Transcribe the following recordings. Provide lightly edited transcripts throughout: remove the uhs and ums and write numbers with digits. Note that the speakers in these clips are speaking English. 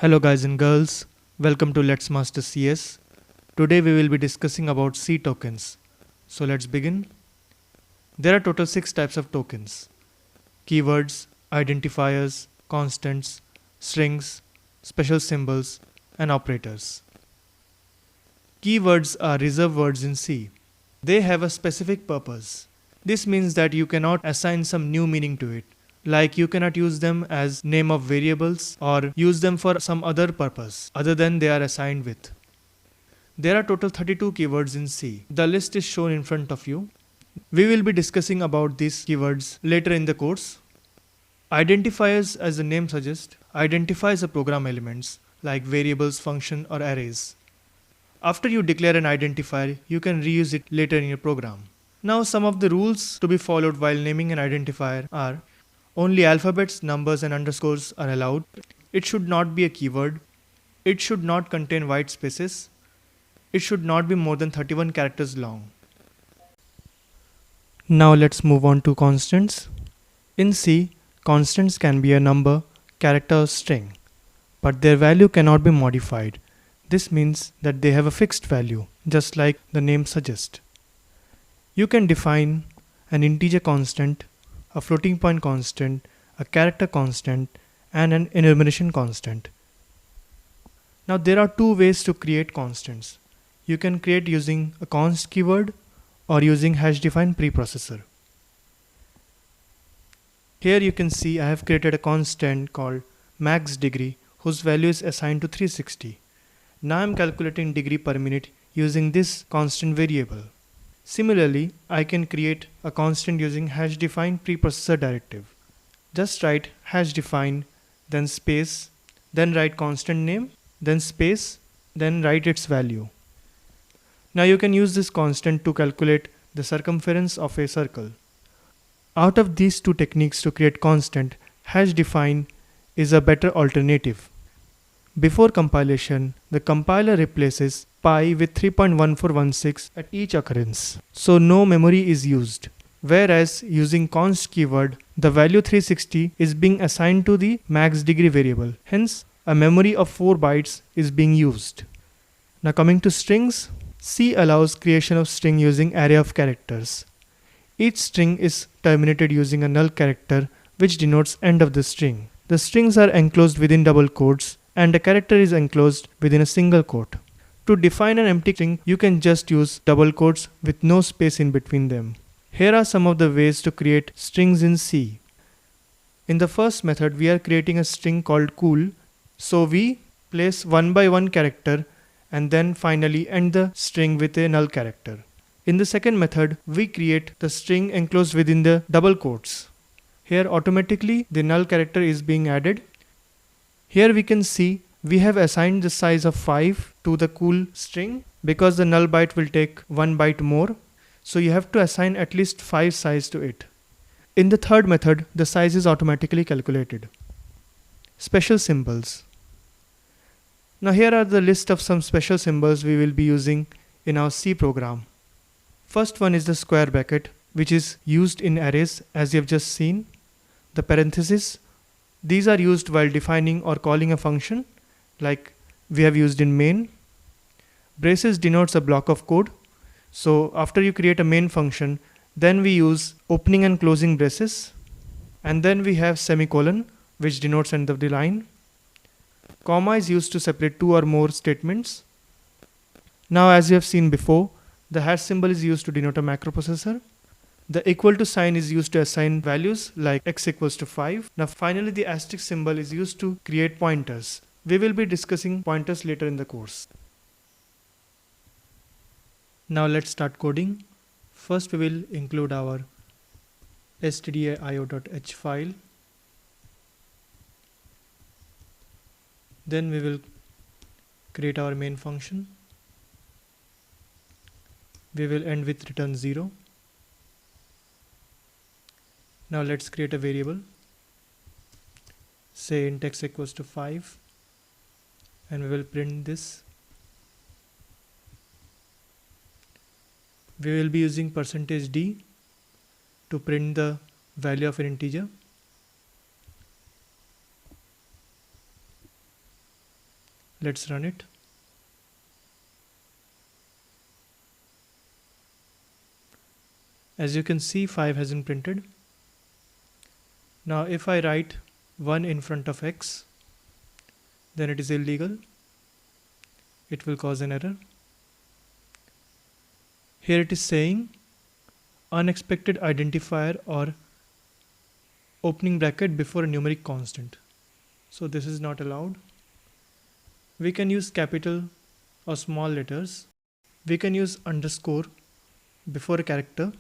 Hello guys and girls, welcome to Let's Master CS. Today we will be discussing about C tokens. So let's begin. There are total 6 types of tokens: keywords, identifiers, constants, strings, special symbols, and operators. Keywords are reserved words in C. They have a specific purpose. This means that you cannot assign some new meaning to it. Like you cannot use them as name of variables or use them for some other purpose other than they are assigned with. There are total 32 keywords in C. The list is shown in front of you. We will be discussing about these keywords later in the course. Identifiers, as the name suggests, identifies the program elements like variables, function or arrays. After you declare an identifier, you can reuse it later in your program. Now some of the rules to be followed while naming an identifier are: only alphabets, numbers and underscores are allowed. It should not be a keyword. It should not contain white spaces. It should not be more than 31 characters long. Now let's move on to constants. In C, constants can be a number, character or string, but their value cannot be modified. This means that they have a fixed value, just like the name suggests. You can define an integer constant, a floating point constant, a character constant, and an enumeration constant. Now there are two ways to create constants. You can create using a const keyword or using hash-defined preprocessor. Here you can see I have created a constant called max degree whose value is assigned to 360. Now I am calculating degree per minute using this constant variable. Similarly, I can create a constant using hash-defined preprocessor directive. Just write hash-define, then space, then write constant name, then space, then write its value. Now you can use this constant to calculate the circumference of a circle. Out of these two techniques to create constant, hash-define is a better alternative. Before compilation, the compiler replaces pi with 3.1416 at each occurrence, so no memory is used. Whereas using const keyword, the value 360 is being assigned to the max degree variable. Hence, a memory of 4 bytes is being used. Now coming to strings, C allows creation of string using array of characters. Each string is terminated using a null character which denotes end of the string. The strings are enclosed within double quotes and a character is enclosed within a single quote. To define an empty string, you can just use double quotes with no space in between them. Here are some of the ways to create strings in C. In the first method, we are creating a string called cool. So we place one by one character and then finally end the string with a null character. In the second method, we create the string enclosed within the double quotes. Here automatically the null character is being added. Here we can see we have assigned the size of 5 to the cool string because the null byte will take 1 byte more. So you have to assign at least 5 size to it. In the third method, the size is automatically calculated. Special symbols. Now here are the list of some special symbols we will be using in our C program. First one is the square bracket, which is used in arrays as you have just seen. The parentheses. These are used while defining or calling a function like we have used in main. Braces denotes a block of code. So after you create a main function, then we use opening and closing braces. And then we have semicolon, which denotes end of the line. Comma is used to separate two or more statements. Now as you have seen before, the hash symbol is used to denote a macroprocessor. The equal to sign is used to assign values like x equals to 5. Now finally the asterisk symbol is used to create pointers. We will be discussing pointers later in the course. Now let's start coding. First we will include our stdio.h file. Then we will create our main function. We will end with return 0. Now let's create a variable. Say int x equals to 5 and we will print this. We will be using %d to print the value of an integer. Let's run it. As you can see, 5 has been printed. Now if I write 1 in front of x, then it is illegal. It will cause an error. Here it is saying unexpected identifier or opening bracket before a numeric constant. So this is not allowed. We can use capital or small letters. We can use underscore before a character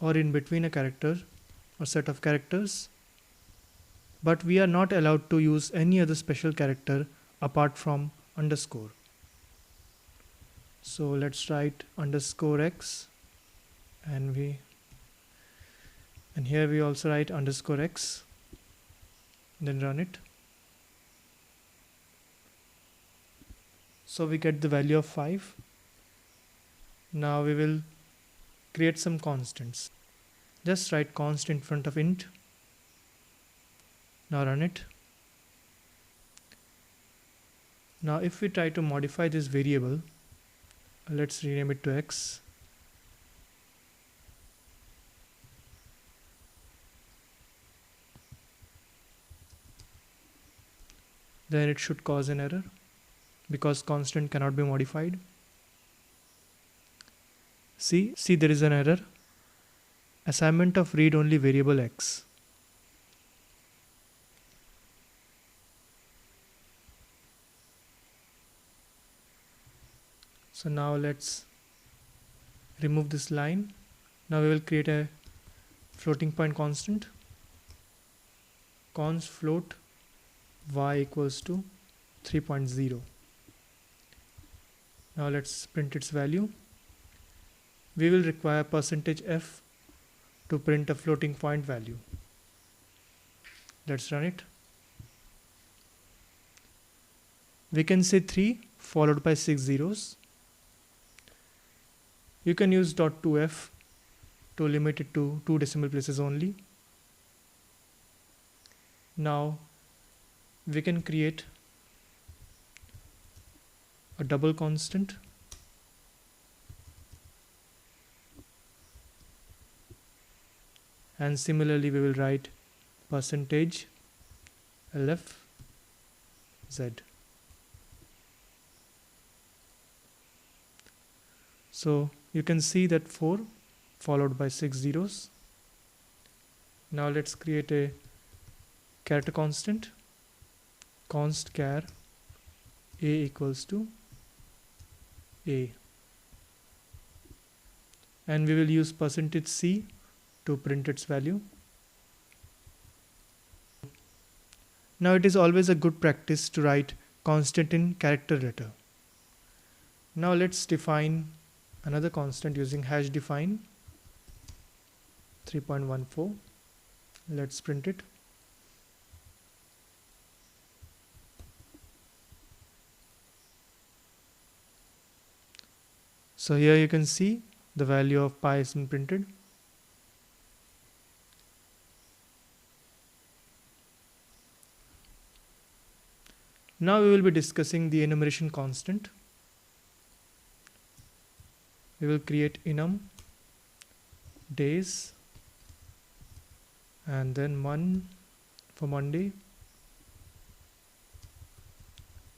or in between a character or set of characters. But we are not allowed to use any other special character apart from underscore. So let's write underscore x, and here we also write underscore x, then run it. So we get the value of 5. Now we will create some constants. Just write const in front of int. Now run it. Now if we try to modify this variable, let's rename it to x. Then it should cause an error because constant cannot be modified. See there is an error. Assignment of read-only variable x. So now let's remove this line. Now we will create a floating point constant. Const float y equals to 3.0. Now let's print its value. We will require %f to print a floating point value. Let's run it. We can say 3 followed by 6 zeros. You can use .2f to limit it to 2 decimal places only. Now we can create a double constant. And similarly we will write %lf z. So you can see that 4 followed by 6 zeros. Now let's create a character constant. Const char a equals to a, and we will use %c to print its value. Now it is always a good practice to write constant in character letter. Now let's define another constant using hash define 3.14. Let's print it. So here you can see the value of pi is printed. Now we will be discussing the enumeration constant. We will create enum days and then 1 for Monday,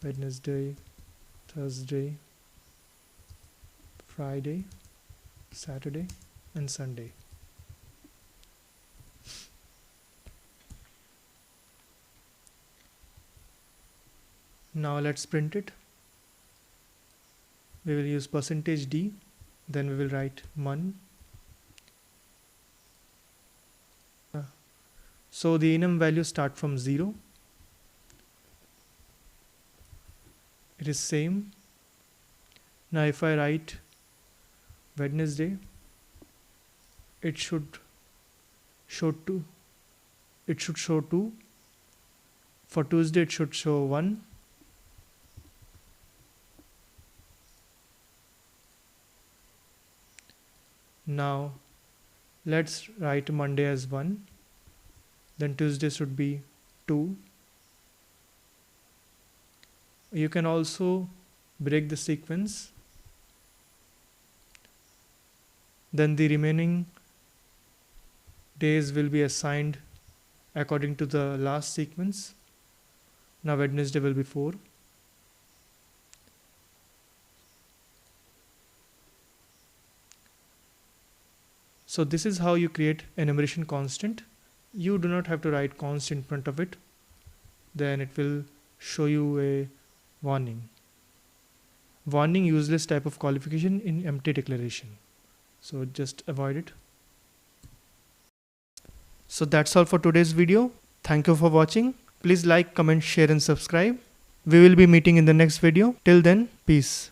Wednesday, Thursday, Friday, Saturday and Sunday. Now let's print it. We will use %d, then we will write mon. So the enum values start from 0. It is same. Now if I write Wednesday, it should show 2. It should show 2. For Tuesday it should show 1. Now let's write Monday as 1. Then Tuesday should be 2. You can also break the sequence. Then the remaining days will be assigned according to the last sequence. Now Wednesday will be 4. So this is how you create enumeration constant. You do not have to write const in front of it. Then it will show you a warning. Warning, useless type of qualification in empty declaration. So just avoid it. So that's all for today's video. Thank you for watching. Please like, comment, share and subscribe. We will be meeting in the next video. Till then, peace.